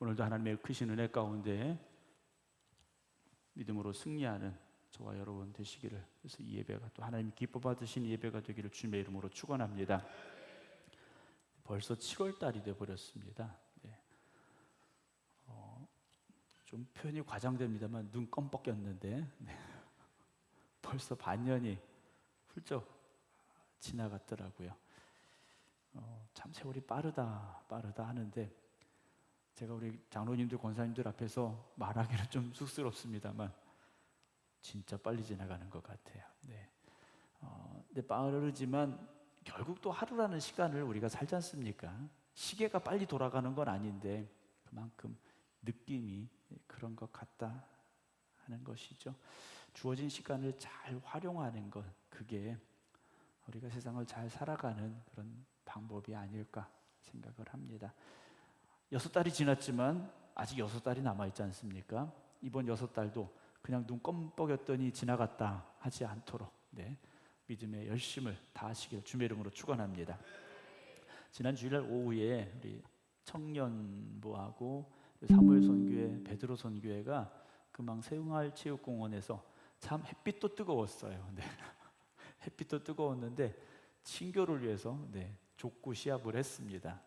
오늘도 하나님의 크신 은혜 가운데 믿음으로 승리하는 저와 여러분 되시기를, 그래서 이 예배가 또 하나님 기뻐 받으신 예배가 되기를 주님의 이름으로 축원합니다. 벌써 7월 달이 돼 버렸습니다. 네. 좀 표현이 과장됩니다만 눈 껌뻑였는데 벌써 반년이 훌쩍 지나갔더라고요. 참 세월이 빠르다 하는데, 제가 우리 장로님들 권사님들 앞에서 말하기는 좀 쑥스럽습니다만 진짜 빨리 지나가는 것 같아요. 네. 근데 빠르지만 결국 또 하루라는 시간을 우리가 살지 않습니까? 시계가 빨리 돌아가는 건 아닌데 그만큼 느낌이 그런 것 같다 하는 것이죠. 주어진 시간을 잘 활용하는 것, 그게 우리가 세상을 잘 살아가는 그런 방법이 아닐까 생각을 합니다. 6달이 지났지만 아직 6달이 남아있지 않습니까? 이번 6달도 그냥 눈 껌뻑였더니 지나갔다 하지 않도록 믿음의 열심을 다하시길 주님의 이름으로 축원합니다. 지난 주일날 오후에 우리 청년부하고 사무엘 선교회, 베드로 선교회가 금방 세흥할 체육공원에서 참 햇빛도 뜨거웠어요. 햇빛도 뜨거웠는데 친교를 위해서 족구 시합을 했습니다.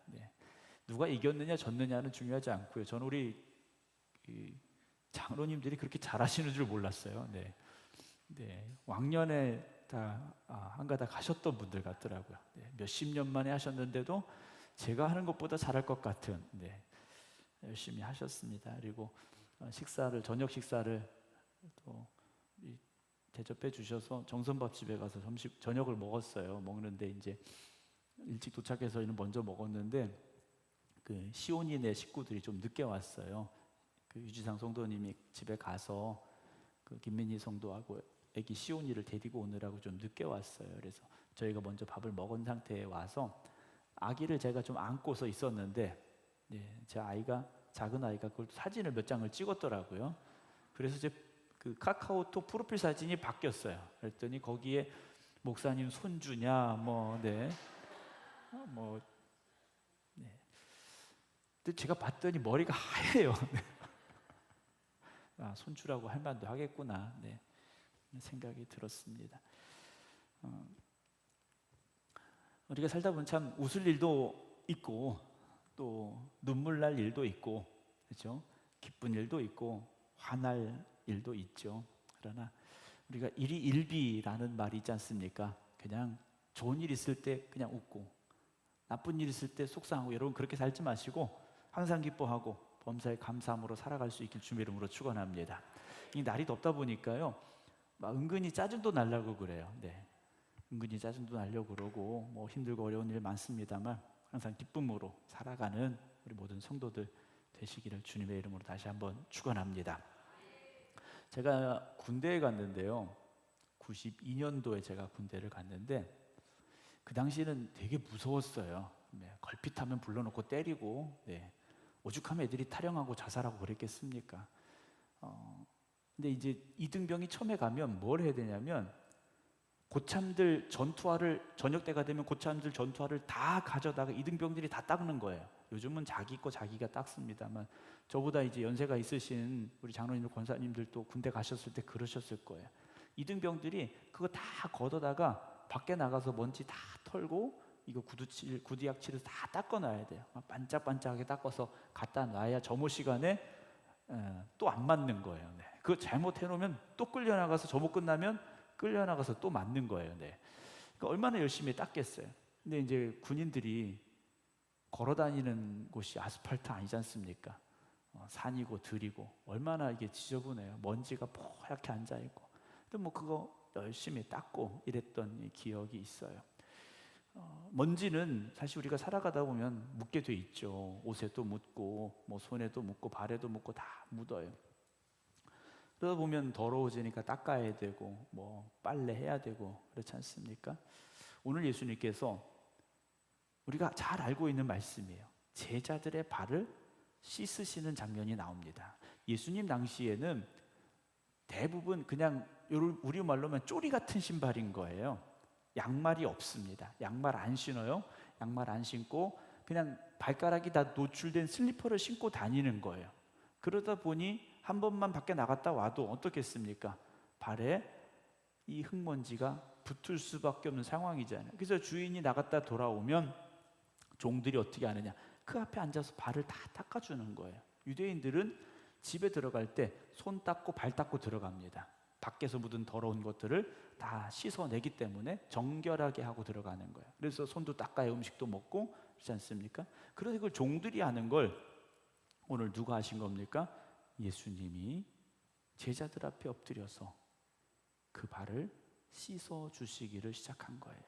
누가 이겼느냐 졌느냐는 중요하지 않고요. 저는 우리 장로님들이 그렇게 잘하시는 줄 몰랐어요. 왕년에 다 한가다 가셨던 분들 같더라고요. 몇십 년 만에 하셨는데도 제가 하는 것보다 잘할 것 같은 열심히 하셨습니다. 그리고 저녁 식사를 또 대접해 주셔서 정선밥집에 가서 저녁을 먹었어요. 먹는데 이제 일찍 도착해서 먼저 먹었는데 그 시온이네 식구들이 좀 늦게 왔어요. 그 유지상 성도님이 집에 가서 그 김민희 성도하고 애기 시온이를 데리고 오느라고 좀 늦게 왔어요. 그래서 저희가 먼저 밥을 먹은 상태에 와서 아기를 제가 좀 안고서 있었는데 제 아이가, 작은 아이가 그걸 사진을 몇 장을 찍었더라고요. 그래서 제 그 카카오톡 프로필 사진이 바뀌었어요. 그랬더니 거기에 목사님 손주냐 근데 제가 봤더니 머리가 하얘요. 손주라고 할 만도 하겠구나 생각이 들었습니다. 우리가 살다 보면 참 웃을 일도 있고 또 눈물 날 일도 있고, 그렇죠? 기쁜 일도 있고 화날 일도 있죠. 그러나 우리가 일희일비라는 말이 있지 않습니까? 그냥 좋은 일 있을 때 그냥 웃고 나쁜 일 있을 때 속상하고, 여러분 그렇게 살지 마시고 항상 기뻐하고 범사에 감사함으로 살아갈 수 있길 주님의 이름으로 축원합니다. 이 날이 덥다 보니까요, 막 은근히 짜증도 나려고 그래요. 은근히 짜증도 나려고 그러고 힘들고 어려운 일 많습니다만 항상 기쁨으로 살아가는 우리 모든 성도들 되시기를 주님의 이름으로 다시 한번 축원합니다. 제가 군대에 갔는데요, 92년도에 제가 군대를 갔는데 그 당시에는 되게 무서웠어요. 걸핏하면 불러놓고 때리고 오죽하면 애들이 탈영하고 자살하고 그랬겠습니까? 근데 이제 이등병이 처음에 가면 뭘 해야 되냐면 고참들 전투화를, 저녁 때가 되면 고참들 전투화를 다 가져다가 이등병들이 다 닦는 거예요. 요즘은 자기 거 자기가 닦습니다만 저보다 이제 연세가 있으신 우리 장로님들 권사님들도 군대 가셨을 때 그러셨을 거예요. 이등병들이 그거 다 걷어다가 밖에 나가서 먼지 다 털고 이거 구두약칠을 다 닦아놔야 돼요. 반짝반짝하게 닦아서 갖다 놔야 점호 시간에 또 안 맞는 거예요. 그거 잘못해놓으면 또 끌려나가서 점호 끝나면 끌려나가서 또 맞는 거예요. 그러니까 얼마나 열심히 닦겠어요. 근데 이제 군인들이 걸어다니는 곳이 아스팔트 아니지 않습니까? 산이고 들이고 얼마나 이게 지저분해요. 먼지가 뽀얗게 앉아있고. 근데 그거 열심히 닦고 이랬던 기억이 있어요. 먼지는 사실 우리가 살아가다 보면 묻게 돼 있죠. 옷에도 묻고 손에도 묻고 발에도 묻고 다 묻어요. 그러다 보면 더러워지니까 닦아야 되고 빨래해야 되고 그렇지 않습니까? 오늘 예수님께서 우리가 잘 알고 있는 말씀이에요. 제자들의 발을 씻으시는 장면이 나옵니다. 예수님 당시에는 대부분 그냥 우리 말로 하면 쪼리 같은 신발인 거예요. 양말이 없습니다. 양말 안 신어요. 양말 안 신고 그냥 발가락이 다 노출된 슬리퍼를 신고 다니는 거예요. 그러다 보니 한 번만 밖에 나갔다 와도 어떻겠습니까? 발에 이 흙먼지가 붙을 수밖에 없는 상황이잖아요. 그래서 주인이 나갔다 돌아오면 종들이 어떻게 하느냐, 그 앞에 앉아서 발을 다 닦아주는 거예요. 유대인들은 집에 들어갈 때 손 닦고 발 닦고 들어갑니다. 밖에서 묻은 더러운 것들을 다 씻어내기 때문에 정결하게 하고 들어가는 거예요. 그래서 손도 닦아야 음식도 먹고 그렇지 않습니까? 그런데 그걸 종들이 하는 걸 오늘 누가 하신 겁니까? 예수님이 제자들 앞에 엎드려서 그 발을 씻어 주시기를 시작한 거예요.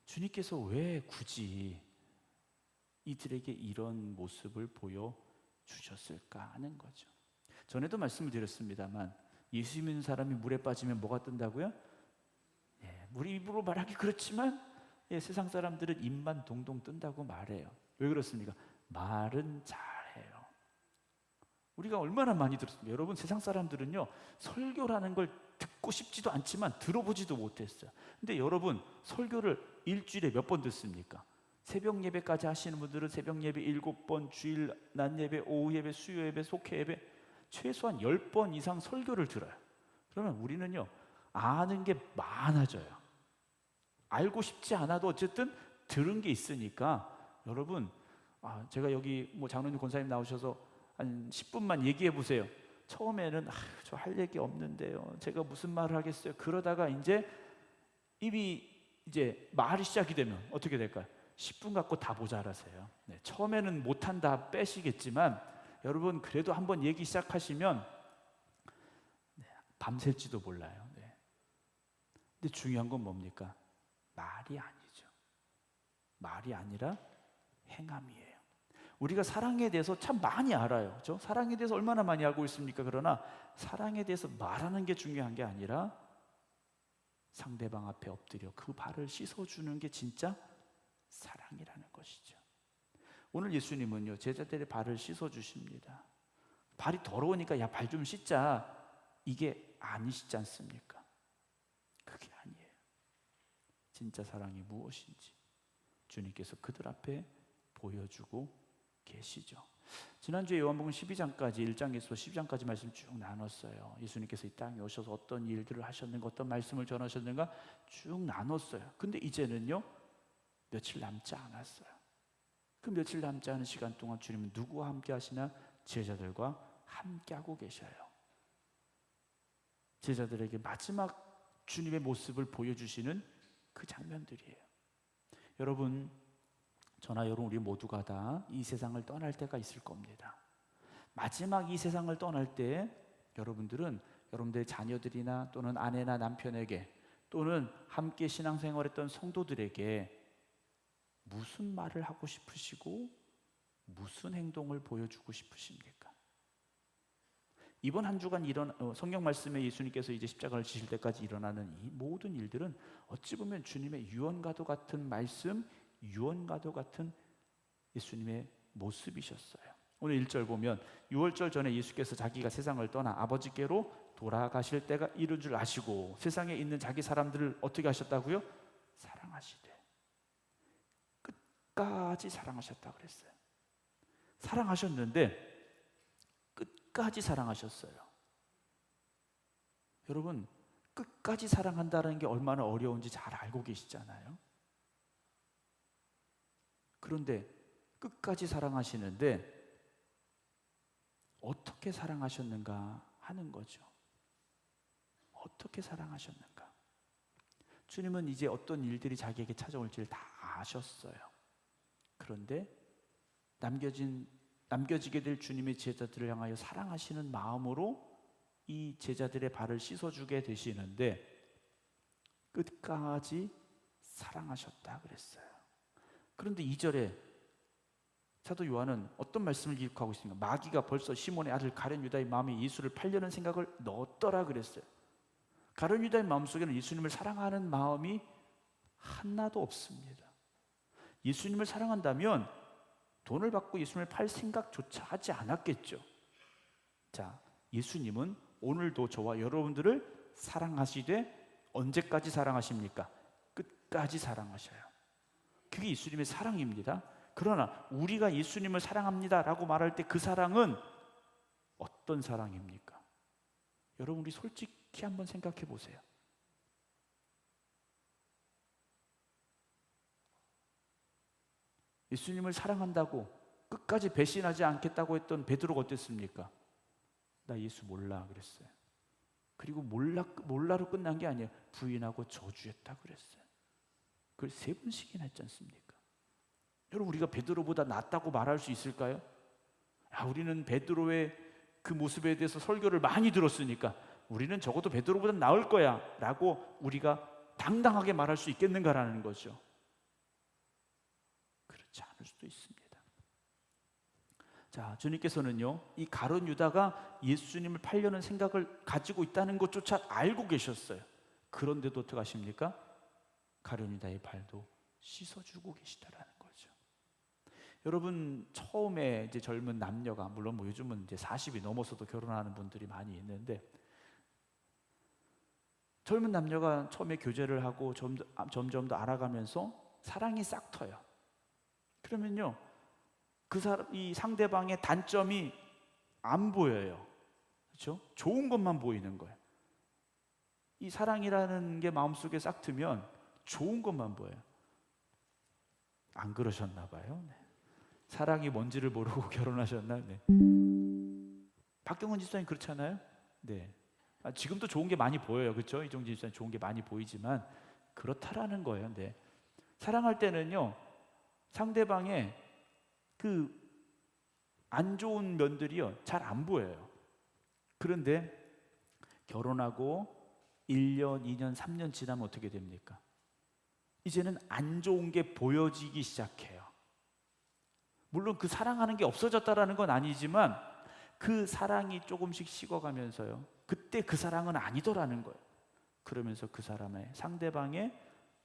주님께서 왜 굳이 이들에게 이런 모습을 보여주셨을까 하는 거죠. 전에도 말씀을 드렸습니다만 예수 믿는 사람이 물에 빠지면 뭐가 뜬다고요? 물이 입으로 말하기 그렇지만 세상 사람들은 입만 동동 뜬다고 말해요. 왜 그렇습니까? 말은 잘해요. 우리가 얼마나 많이 들었습니까? 여러분, 세상 사람들은요 설교라는 걸 듣고 싶지도 않지만 들어보지도 못했어요. 근데 여러분, 설교를 일주일에 몇 번 듣습니까? 새벽 예배까지 하시는 분들은 새벽 예배 7번, 주일 낮 예배, 오후 예배, 수요 예배, 속회 예배 최소한 10번 이상 설교를 들어요. 그러면 우리는요 아는 게 많아져요. 알고 싶지 않아도 어쨌든 들은 게 있으니까. 여러분, 제가 여기 장로님 권사님 나오셔서 한 10분만 얘기해 보세요. 처음에는 저 할 얘기 없는데요, 제가 무슨 말을 하겠어요. 그러다가 입이 말이 시작이 되면 어떻게 될까요? 10분 갖고 다 모자라세요. 처음에는 못한다 빼시겠지만 여러분, 그래도 한번 얘기 시작하시면 밤샐지도 몰라요. 근데 중요한 건 뭡니까? 말이 아니죠. 말이 아니라 행함이에요. 우리가 사랑에 대해서 참 많이 알아요. 그렇죠? 사랑에 대해서 얼마나 많이 알고 있습니까? 그러나 사랑에 대해서 말하는 게 중요한 게 아니라 상대방 앞에 엎드려 그 발을 씻어주는 게 진짜 사랑이라는 것이죠. 오늘 예수님은요 제자들의 발을 씻어주십니다. 발이 더러우니까 야, 발 좀 씻자, 이게 아니시지 않습니까? 그게 아니에요. 진짜 사랑이 무엇인지 주님께서 그들 앞에 보여주고 계시죠. 지난주에 요한복음 12장까지 1장에서 12장까지 말씀 쭉 나눴어요. 예수님께서 이 땅에 오셔서 어떤 일들을 하셨는가, 어떤 말씀을 전하셨는가 쭉 나눴어요. 근데 이제는요 며칠 남지 않았어요. 그 며칠 남지 않은 시간 동안 주님은 누구와 함께 하시나? 제자들과 함께 하고 계셔요. 제자들에게 마지막 주님의 모습을 보여주시는 그 장면들이에요. 여러분, 저나 여러분 우리 모두가 다 이 세상을 떠날 때가 있을 겁니다. 마지막 이 세상을 떠날 때 여러분들은 여러분들의 자녀들이나 또는 아내나 남편에게 또는 함께 신앙생활했던 성도들에게 무슨 말을 하고 싶으시고 무슨 행동을 보여주고 싶으십니까? 이번 한 주간 성경 말씀에 예수님께서 이제 십자가를 지실 때까지 일어나는 이 모든 일들은 어찌 보면 주님의 유언과도 같은 말씀, 유언과도 같은 예수님의 모습이셨어요. 오늘 1절 보면 6월절 전에 예수께서 자기가 세상을 떠나 아버지께로 돌아가실 때가 이른 줄 아시고 세상에 있는 자기 사람들을 어떻게 하셨다고요? 사랑하시되 끝까지 사랑하셨다고 그랬어요. 사랑하셨는데 끝까지 사랑하셨어요. 여러분, 끝까지 사랑한다는 게 얼마나 어려운지 잘 알고 계시잖아요. 그런데 끝까지 사랑하시는데 어떻게 사랑하셨는가 하는 거죠. 어떻게 사랑하셨는가? 주님은 이제 어떤 일들이 자기에게 찾아올지를 다 아셨어요. 그런데 남겨지게 될 주님의 제자들을 향하여 사랑하시는 마음으로 이 제자들의 발을 씻어주게 되시는데 끝까지 사랑하셨다 그랬어요. 그런데 2절에 사도 요한은 어떤 말씀을 기록하고 있습니까? 마귀가 벌써 시몬의 아들 가룟 유다의 마음에 예수를 팔려는 생각을 넣었더라 그랬어요. 가룟 유다의 마음속에는 예수님을 사랑하는 마음이 하나도 없습니다. 예수님을 사랑한다면 돈을 받고 예수님을 팔 생각조차 하지 않았겠죠. 자, 예수님은 오늘도 저와 여러분들을 사랑하시되 언제까지 사랑하십니까? 끝까지 사랑하셔요. 그게 예수님의 사랑입니다. 그러나 우리가 예수님을 사랑합니다라고 말할 때 그 사랑은 어떤 사랑입니까? 여러분, 우리 솔직히 한번 생각해 보세요. 예수님을 사랑한다고 끝까지 배신하지 않겠다고 했던 베드로가 어땠습니까? 나 예수 몰라 그랬어요. 그리고 몰라로 끝난 게 아니에요. 부인하고 저주했다 그랬어요. 그걸 3번씩이나 했지 않습니까? 여러분, 우리가 베드로보다 낫다고 말할 수 있을까요? 우리는 베드로의 그 모습에 대해서 설교를 많이 들었으니까 우리는 적어도 베드로보다 나을 거야 라고 우리가 당당하게 말할 수 있겠는가라는 거죠. 그렇지 않을 수도 있습니다. 자, 주님께서는요, 이 가룟 유다가 예수님을 팔려는 생각을 가지고 있다는 것조차 알고 계셨어요. 그런데도 어떻게 하십니까? 가룟 유다의 발도 씻어주고 계시다라는 거죠. 여러분, 처음에 이제 젊은 남녀가, 물론 뭐 요즘은 이제 40이 넘어서도 결혼하는 분들이 많이 있는데, 젊은 남녀가 처음에 교제를 하고 점점 더 알아가면서 사랑이 싹 터요. 그러면요, 이 상대방의 단점이 안 보여요. 그렇죠? 좋은 것만 보이는 거예요. 이 사랑이라는 게 마음속에 싹 트면 좋은 것만 보여요. 안 그러셨나 봐요. 네. 사랑이 뭔지를 모르고 결혼하셨나요? 네. 박경원 집사님 그렇잖아요. 네. 지금도 좋은 게 많이 보여요. 그렇죠? 이종진 집사님 좋은 게 많이 보이지만 그렇다라는 거예요. 네. 사랑할 때는요, 상대방의 그 안 좋은 면들이요, 잘 안 보여요. 그런데 결혼하고 1년, 2년, 3년 지나면 어떻게 됩니까? 이제는 안 좋은 게 보여지기 시작해요. 물론 그 사랑하는 게 없어졌다라는 건 아니지만 그 사랑이 조금씩 식어가면서요, 그때 그 사랑은 아니더라는 거예요. 그러면서 그 사람의, 상대방의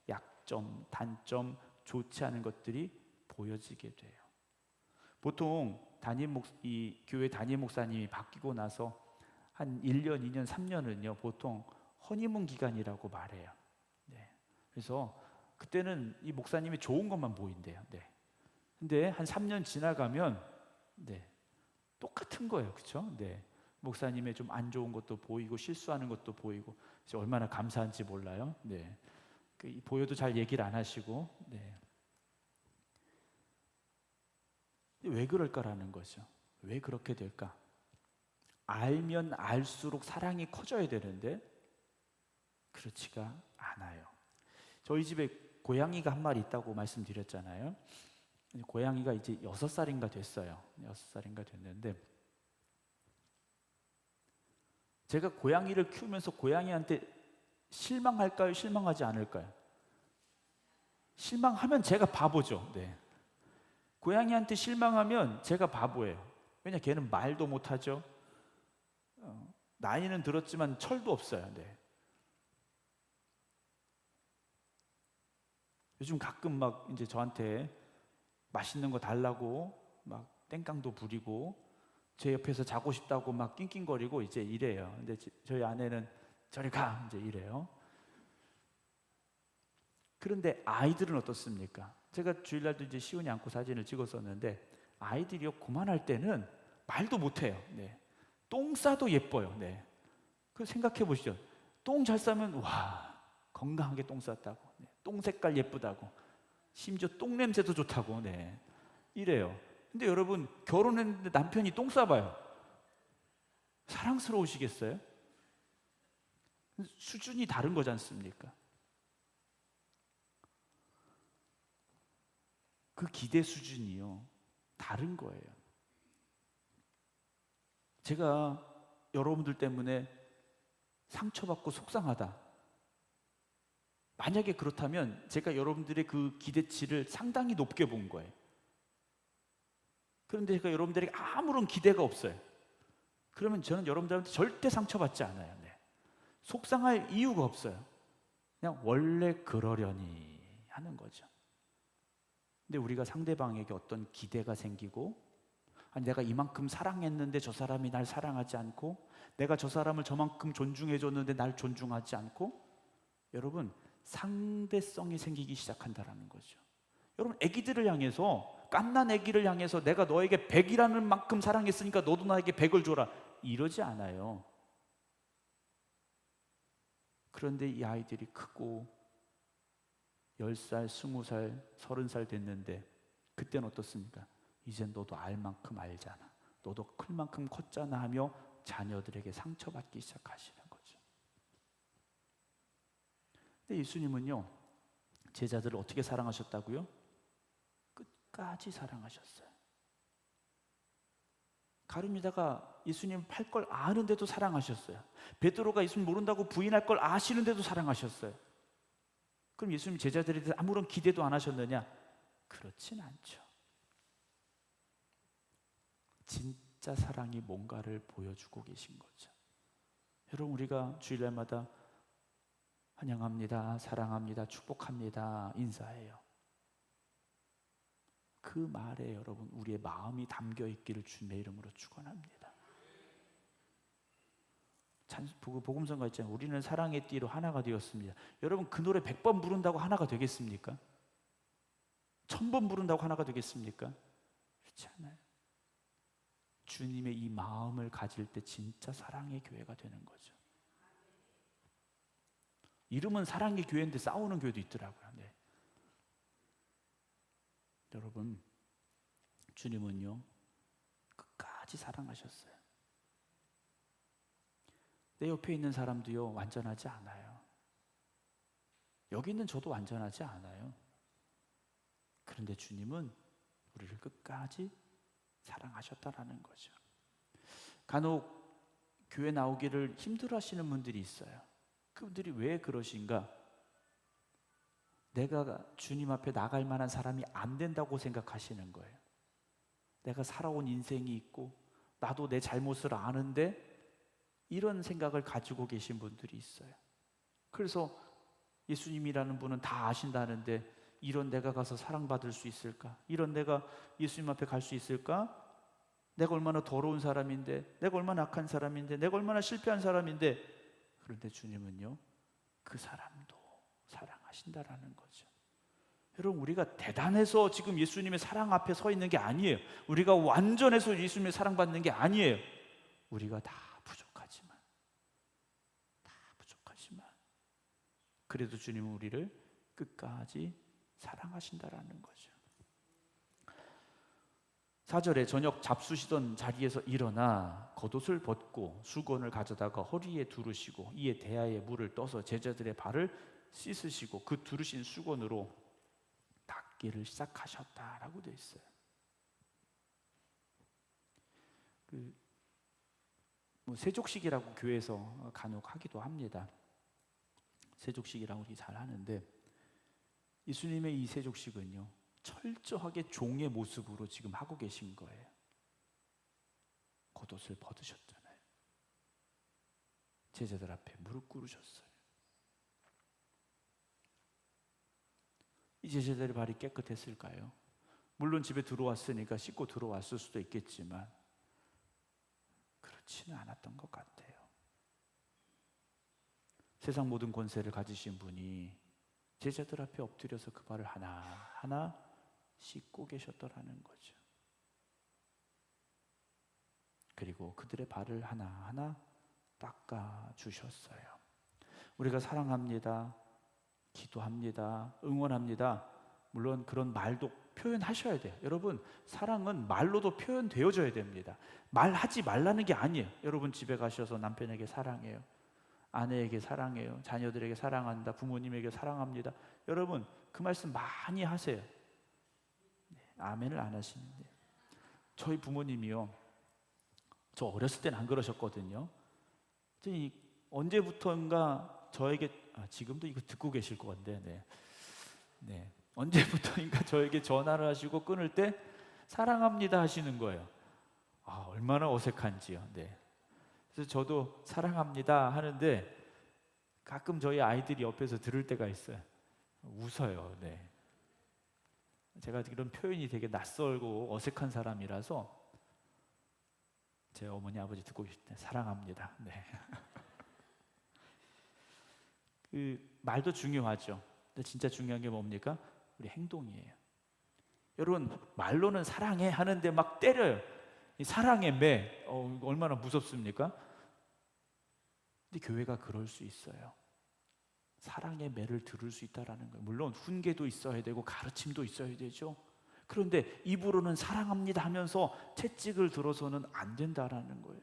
약점, 단점, 좋지 않은 것들이 보여지게 돼요. 보통 이 교회 담임 목사님이 바뀌고 나서 한 1년, 2년, 3년은요 보통 허니문 기간이라고 말해요. 네. 그래서 그때는 이 목사님이 좋은 것만 보인대요. 네. 근데 한 3년 지나가면 네, 똑같은 거예요. 그렇죠? 네. 목사님의 좀 안 좋은 것도 보이고 실수하는 것도 보이고, 얼마나 감사한지 몰라요. 네. 보여도 잘 얘기를 안 하시고. 네. 왜 그럴까라는 거죠. 왜 그렇게 될까? 알면 알수록 사랑이 커져야 되는데 그렇지가 않아요. 저희 집에 고양이가 한 마리 있다고 말씀드렸잖아요. 고양이가 이제 6살인가 됐어요. 6살인가 됐는데, 제가 고양이를 키우면서 고양이한테 실망할까요? 실망하지 않을까요? 실망하면 제가 바보죠. 네. 고양이한테 실망하면 제가 바보예요. 왜냐, 걔는 말도 못하죠. 나이는 들었지만 철도 없어요. 네. 요즘 가끔 막 이제 저한테 맛있는 거 달라고 막 땡깡도 부리고 제 옆에서 자고 싶다고 막 낑낑거리고 이제 이래요. 근데 저희 아내는 저리 가 이제 이래요. 그런데 아이들은 어떻습니까? 제가 주일날도 이제 시온이 안고 사진을 찍었었는데, 아이들이요, 그만할 때는 말도 못해요. 네. 똥 싸도 예뻐요. 네. 그 생각해 보시죠. 똥 잘 싸면 와, 건강하게 똥 쌌다고. 네. 똥 색깔 예쁘다고. 심지어 똥 냄새도 좋다고. 네. 이래요. 근데 여러분, 결혼했는데 남편이 똥 싸봐요. 사랑스러우시겠어요? 수준이 다른 거지 않습니까? 그 기대 수준이요, 다른 거예요. 제가 여러분들 때문에 상처받고 속상하다, 만약에 그렇다면 제가 여러분들의 그 기대치를 상당히 높게 본 거예요. 그런데 제가 여러분들에게 아무런 기대가 없어요. 그러면 저는 여러분들한테 절대 상처받지 않아요. 네. 속상할 이유가 없어요. 그냥 원래 그러려니 하는 거죠. 근데 우리가 상대방에게 어떤 기대가 생기고, 아니 내가 이만큼 사랑했는데 저 사람이 날 사랑하지 않고, 내가 저 사람을 저만큼 존중해줬는데 날 존중하지 않고, 여러분, 상대성이 생기기 시작한다라는 거죠. 여러분, 아기들을 향해서, 갓난 아기를 향해서 내가 너에게 100이라는 만큼 사랑했으니까 너도 나에게 100을 줘라, 이러지 않아요. 그런데 이 아이들이 크고 10살, 20살, 30살 됐는데 그때는 어떻습니까? 이젠 너도 알 만큼 알잖아, 너도 클 만큼 컸잖아 하며 자녀들에게 상처받기 시작하시는 거죠. 근데 예수님은요, 제자들을 어떻게 사랑하셨다고요? 끝까지 사랑하셨어요. 가룟 유다가 예수님 팔 걸 아는데도 사랑하셨어요. 베드로가 예수님 모른다고 부인할 걸 아시는데도 사랑하셨어요. 그럼 예수님 제자들에 대해서 아무런 기대도 안 하셨느냐? 그렇진 않죠. 진짜 사랑이 뭔가를 보여주고 계신 거죠. 여러분, 우리가 주일날마다 환영합니다, 사랑합니다, 축복합니다, 인사해요. 그 말에 여러분, 우리의 마음이 담겨 있기를 주님의 이름으로 축원합니다. 복음성가 있잖아요. 우리는 사랑의 띠로 하나가 되었습니다. 여러분, 그 노래 100번 부른다고 하나가 되겠습니까? 1000번 부른다고 하나가 되겠습니까? 그렇지 않아요. 주님의 이 마음을 가질 때 진짜 사랑의 교회가 되는 거죠. 이름은 사랑의 교회인데 싸우는 교회도 있더라고요. 네. 여러분, 주님은요, 끝까지 사랑하셨어요. 내 옆에 있는 사람도요, 완전하지 않아요. 여기 있는 저도 완전하지 않아요. 그런데 주님은 우리를 끝까지 사랑하셨다라는 거죠. 간혹 교회 나오기를 힘들어하시는 분들이 있어요. 그분들이 왜 그러신가? 내가 주님 앞에 나갈 만한 사람이 안 된다고 생각하시는 거예요. 내가 살아온 인생이 있고 나도 내 잘못을 아는데 이런 생각을 가지고 계신 분들이 있어요. 그래서 예수님이라는 분은 다 아신다는데 이런 내가 가서 사랑받을 수 있을까? 이런 내가 예수님 앞에 갈 수 있을까? 내가 얼마나 더러운 사람인데, 내가 얼마나 악한 사람인데, 내가 얼마나 실패한 사람인데. 그런데 주님은요, 그 사람도 사랑하신다라는 거죠. 여러분, 우리가 대단해서 지금 예수님의 사랑 앞에 서 있는 게 아니에요. 우리가 완전해서 예수님의 사랑받는 게 아니에요. 우리가 다 부족하지만 그래도 주님은 우리를 끝까지 사랑하신다라는 거죠. 4절에 저녁 잡수시던 자리에서 일어나 겉옷을 벗고 수건을 가져다가 허리에 두르시고 이에 대야에 물을 떠서 제자들의 발을 씻으시고 그 두르신 수건으로 닦기를 시작하셨다라고 되어 있어요. 세족식이라고 교회에서 간혹 하기도 합니다. 세족식이라고 우리 잘 하는데, 예수님의 이 세족식은요, 철저하게 종의 모습으로 지금 하고 계신 거예요. 겉옷을 벗으셨잖아요. 제자들 앞에 무릎 꿇으셨어요. 이 제자들의 발이 깨끗했을까요? 물론 집에 들어왔으니까 씻고 들어왔을 수도 있겠지만 그렇지는 않았던 것 같아요. 세상 모든 권세를 가지신 분이 제자들 앞에 엎드려서 그 발을 하나하나 씻고 계셨더라는 거죠. 그리고 그들의 발을 하나하나 닦아 주셨어요. 우리가 사랑합니다, 기도합니다, 응원합니다, 물론 그런 말도 표현하셔야 돼요. 여러분, 사랑은 말로도 표현되어져야 됩니다. 말하지 말라는 게 아니에요. 여러분, 집에 가셔서 남편에게 사랑해요, 아내에게 사랑해요, 자녀들에게 사랑한다, 부모님에게 사랑합니다. 여러분, 그 말씀 많이 하세요. 아멘을 안 하시는데, 저희 부모님이요, 저 어렸을 때는 안 그러셨거든요. 언제부터인가 저에게, 지금도 이거 듣고 계실 것 같은데, 네. 언제부터인가 저에게 전화를 하시고 끊을 때 사랑합니다 하시는 거예요. 얼마나 어색한지요. 네. 그래서 저도 사랑합니다 하는데 가끔 저희 아이들이 옆에서 들을 때가 있어요. 웃어요. 네. 제가 이런 표현이 되게 낯설고 어색한 사람이라서 제 어머니 아버지 듣고 계실 때 사랑합니다. 네. 그 말도 중요하죠. 근데 진짜 중요한 게 뭡니까? 우리 행동이에요. 여러분, 말로는 사랑해 하는데 막 때려요. 이 사랑의 매, 얼마나 무섭습니까? 근데 교회가 그럴 수 있어요. 사랑의 매를 들을 수 있다라는 거예요. 물론 훈계도 있어야 되고 가르침도 있어야 되죠. 그런데 입으로는 사랑합니다 하면서 채찍을 들어서는 안 된다라는 거예요.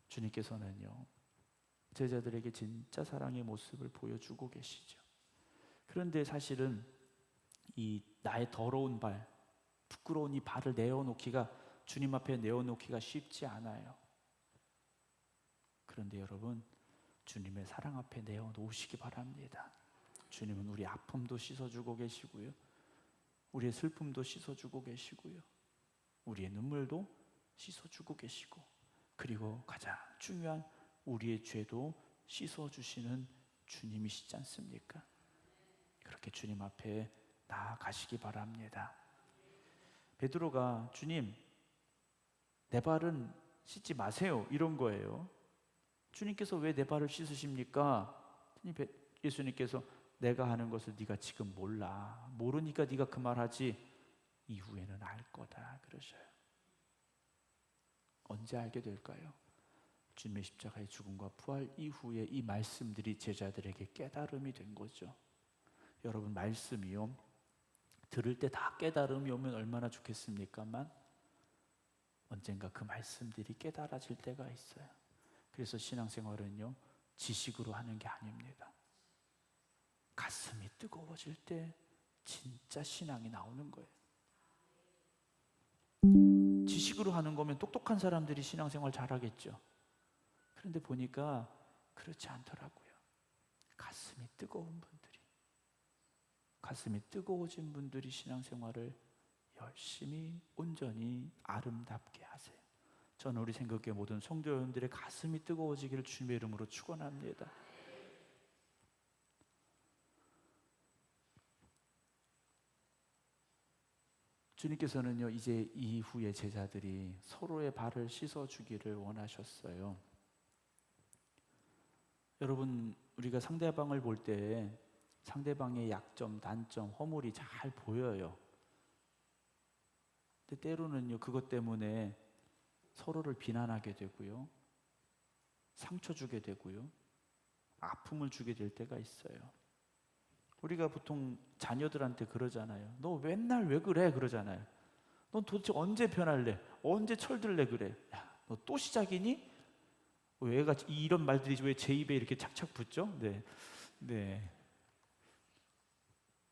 주님께서는요, 제자들에게 진짜 사랑의 모습을 보여주고 계시죠. 그런데 사실은 이 나의 더러운 발, 부끄러운 이 발을 내어놓기가, 주님 앞에 내어놓기가 쉽지 않아요. 그런데 여러분, 주님의 사랑 앞에 내어놓으시기 바랍니다. 주님은 우리 아픔도 씻어주고 계시고요, 우리의 슬픔도 씻어주고 계시고요, 우리의 눈물도 씻어주고 계시고, 그리고 가장 중요한 우리의 죄도 씻어주시는 주님이시지 않습니까? 그렇게 주님 앞에 나아가시기 바랍니다. 베드로가 주님, 내 발은 씻지 마세요, 이런 거예요. 주님께서 왜 내 발을 씻으십니까? 예수님께서 내가 하는 것을 네가 지금 몰라, 모르니까 네가 그 말하지, 이후에는 알 거다 그러셔요. 언제 알게 될까요? 주님의 십자가의 죽음과 부활 이후에 이 말씀들이 제자들에게 깨달음이 된 거죠. 여러분, 말씀이요, 들을 때 다 깨달음이 오면 얼마나 좋겠습니까만 언젠가 그 말씀들이 깨달아질 때가 있어요. 그래서 신앙생활은요, 지식으로 하는 게 아닙니다. 가슴이 뜨거워질 때 진짜 신앙이 나오는 거예요. 지식으로 하는 거면 똑똑한 사람들이 신앙생활 잘하겠죠. 그런데 보니까 그렇지 않더라고요. 가슴이 뜨거운 분들이, 가슴이 뜨거워진 분들이 신앙생활을 열심히 온전히 아름답게 하세요. 저는 우리 생각교회 모든 성도 여러분들의 가슴이 뜨거워지기를 주님의 이름으로 축원합니다. 주님께서는요, 이제 이후에 제자들이 서로의 발을 씻어주기를 원하셨어요. 여러분, 우리가 상대방을 볼 때 상대방의 약점, 단점, 허물이 잘 보여요. 근데 때로는요, 그것 때문에 서로를 비난하게 되고요, 상처 주게 되고요, 아픔을 주게 될 때가 있어요. 우리가 보통 자녀들한테 그러잖아요. 너 맨날 왜 그래? 그러잖아요. 넌 도대체 언제 변할래? 언제 철들래? 그래. 야, 너 또 시작이니? 왜 애가 이런 말들이 왜 제 입에 이렇게 착착 붙죠? 네.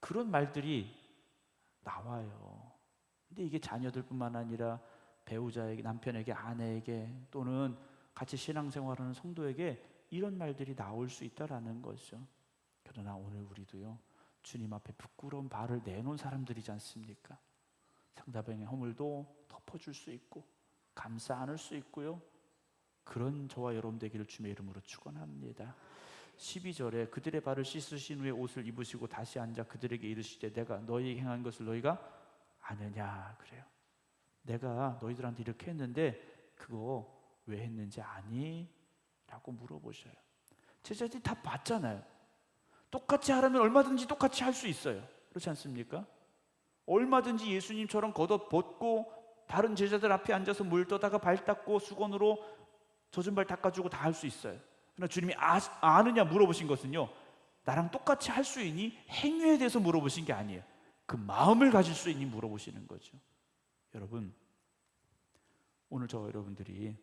그런 말들이 나와요. 근데 이게 자녀들뿐만 아니라 배우자에게, 남편에게, 아내에게, 또는 같이 신앙생활하는 성도에게 이런 말들이 나올 수 있다라는 거죠. 그러나 오늘 우리도요, 주님 앞에 부끄러운 발을 내놓은 사람들이지 않습니까? 상대방의 허물도 덮어줄 수 있고 감싸 안을 수 있고요, 그런 저와 여러분 되기를 주님의 이름으로 축원합니다. 12절에 그들의 발을 씻으신 후에 옷을 입으시고 다시 앉아 그들에게 이르시되 내가 너희에게 행한 것을 너희가 아느냐 그래요. 내가 너희들한테 이렇게 했는데 그거 왜 했는지 아니? 라고 물어보셔요. 제자들이 다 봤잖아요. 똑같이 하라면 얼마든지 똑같이 할 수 있어요. 그렇지 않습니까? 얼마든지 예수님처럼 겉옷 벗고 다른 제자들 앞에 앉아서 물 떠다가 발 닦고 수건으로 젖은 발 닦아주고 다 할 수 있어요. 그러나 주님이 아느냐 물어보신 것은요, 나랑 똑같이 할 수 있니? 행위에 대해서 물어보신 게 아니에요. 그 마음을 가질 수 있니? 물어보시는 거죠. 여러분, 오늘 저와 여러분들이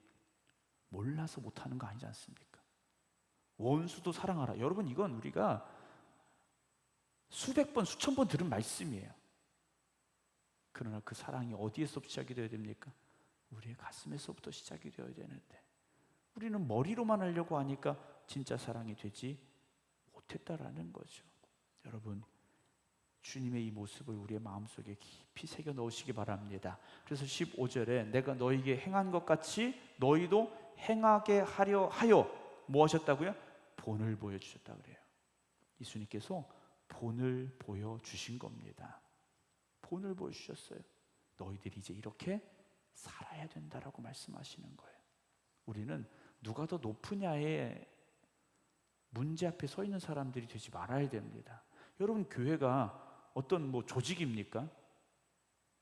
몰라서 못하는 거 아니지 않습니까? 원수도 사랑하라. 여러분, 이건 우리가 수백 번, 수천 번 들은 말씀이에요. 그러나 그 사랑이 어디에서 시작이 되어야 됩니까? 우리의 가슴에서부터 시작이 되어야 되는데 우리는 머리로만 하려고 하니까 진짜 사랑이 되지 못했다라는 거죠. 여러분, 주님의 이 모습을 우리의 마음속에 깊이 새겨 넣으시기 바랍니다. 그래서 15절에 내가 너희에게 행한 것 같이 너희도 행하게 하려 하여 뭐 하셨다고요? 본을 보여주셨다 그래요. 예수님께서 본을 보여주신 겁니다. 본을 보여주셨어요. 너희들이 이제 이렇게 살아야 된다라고 말씀하시는 거예요. 우리는 누가 더 높으냐의 문제 앞에 서 있는 사람들이 되지 말아야 됩니다. 여러분, 교회가 어떤 조직입니까?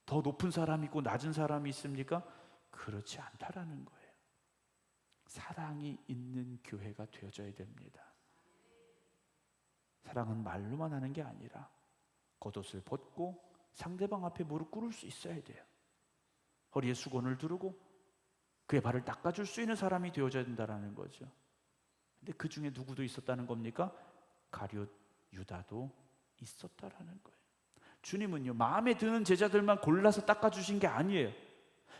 더 높은 사람이 있고 낮은 사람이 있습니까? 그렇지 않다라는 거예요. 사랑이 있는 교회가 되어져야 됩니다. 사랑은 말로만 하는 게 아니라 겉옷을 벗고 상대방 앞에 무릎 꿇을 수 있어야 돼요. 허리에 수건을 두르고 그의 발을 닦아줄 수 있는 사람이 되어져야 된다는 거죠. 근데 그 중에 누구도 있었다는 겁니까? 가룟 유다도 있었다라는 거예요. 주님은요, 마음에 드는 제자들만 골라서 닦아주신 게 아니에요.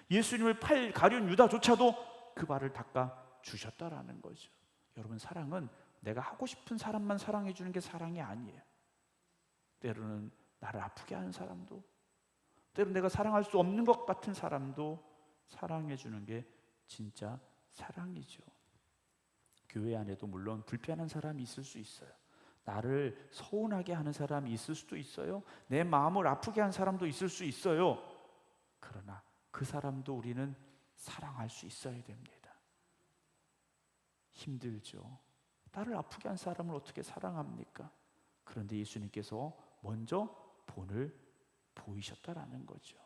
예수님을 팔 가룟 유다조차도 그 발을 닦아주셨다라는 거죠. 여러분, 사랑은 내가 하고 싶은 사람만 사랑해 주는 게 사랑이 아니에요. 때로는 나를 아프게 하는 사람도, 때로는 내가 사랑할 수 없는 것 같은 사람도 사랑해 주는 게 진짜 사랑이죠. 교회 안에도 물론 불편한 사람이 있을 수 있어요. 나를 서운하게 하는 사람이 있을 수도 있어요. 내 마음을 아프게 한 사람도 있을 수 있어요. 그러나 그 사람도 우리는 사랑할 수 있어야 됩니다. 힘들죠. 나를 아프게 한 사람을 어떻게 사랑합니까? 그런데 예수님께서 먼저 본을 보이셨다라는 거죠.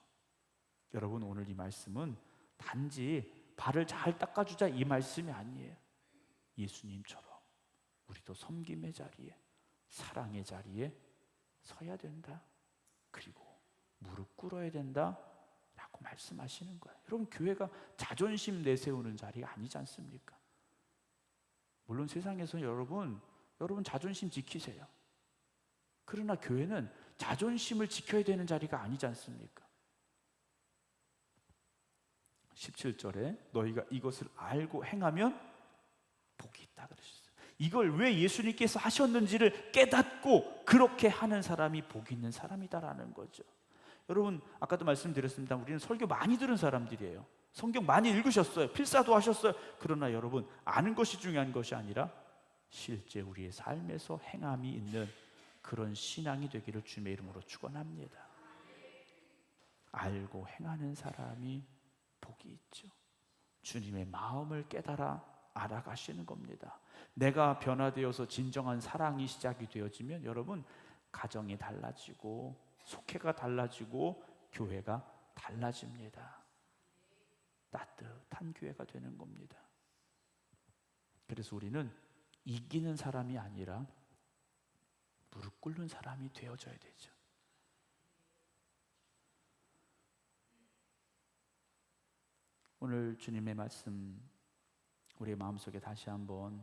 여러분, 오늘 이 말씀은 단지 발을 잘 닦아주자 이 말씀이 아니에요. 예수님처럼 우리도 섬김의 자리에, 사랑의 자리에 서야 된다. 그리고 무릎 꿇어야 된다 라고 말씀하시는 거예요. 여러분, 교회가 자존심 내세우는 자리가 아니지 않습니까? 물론 세상에서 여러분 자존심 지키세요. 그러나 교회는 자존심을 지켜야 되는 자리가 아니지 않습니까? 17절에 너희가 이것을 알고 행하면 복이 있다 그러셨어요. 이걸 왜 예수님께서 하셨는지를 깨닫고 그렇게 하는 사람이 복이 있는 사람이다라는 거죠. 여러분, 아까도 말씀드렸습니다. 우리는 설교 많이 들은 사람들이에요. 성경 많이 읽으셨어요. 필사도 하셨어요. 그러나 여러분, 아는 것이 중요한 것이 아니라 실제 우리의 삶에서 행함이 있는 그런 신앙이 되기를 주님의 이름으로 축원합니다. 알고 행하는 사람이 복이 있죠. 주님의 마음을 깨달아 알아가시는 겁니다. 내가 변화되어서 진정한 사랑이 시작이 되어지면 여러분, 가정이 달라지고 속회가 달라지고 교회가 달라집니다. 따뜻한 교회가 되는 겁니다. 그래서 우리는 이기는 사람이 아니라 무릎 꿇는 사람이 되어져야 되죠. 오늘 주님의 말씀 우리의 마음속에 다시 한번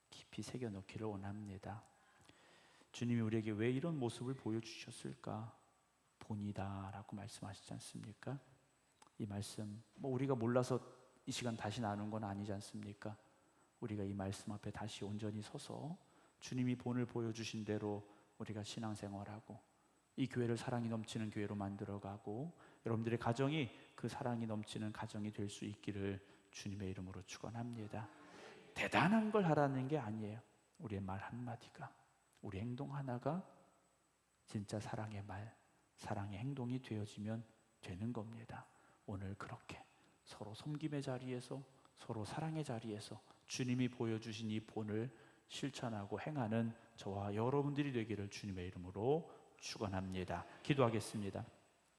깊이 새겨넣기를 원합니다. 주님이 우리에게 왜 이런 모습을 보여주셨을까? 본이다라고 말씀하시지 않습니까? 이 말씀 우리가 몰라서 이 시간 다시 나누는 건 아니지 않습니까? 우리가 이 말씀 앞에 다시 온전히 서서 주님이 본을 보여주신 대로 우리가 신앙생활하고 이 교회를 사랑이 넘치는 교회로 만들어가고 여러분들의 가정이 그 사랑이 넘치는 가정이 될 수 있기를 주님의 이름으로 축원합니다. 대단한 걸 하라는 게 아니에요. 우리의 말 한마디가, 우리 행동 하나가 진짜 사랑의 말, 사랑의 행동이 되어지면 되는 겁니다. 오늘 그렇게 서로 섬김의 자리에서, 서로 사랑의 자리에서 주님이 보여주신 이 본을 실천하고 행하는 저와 여러분들이 되기를 주님의 이름으로 축원합니다. 기도하겠습니다.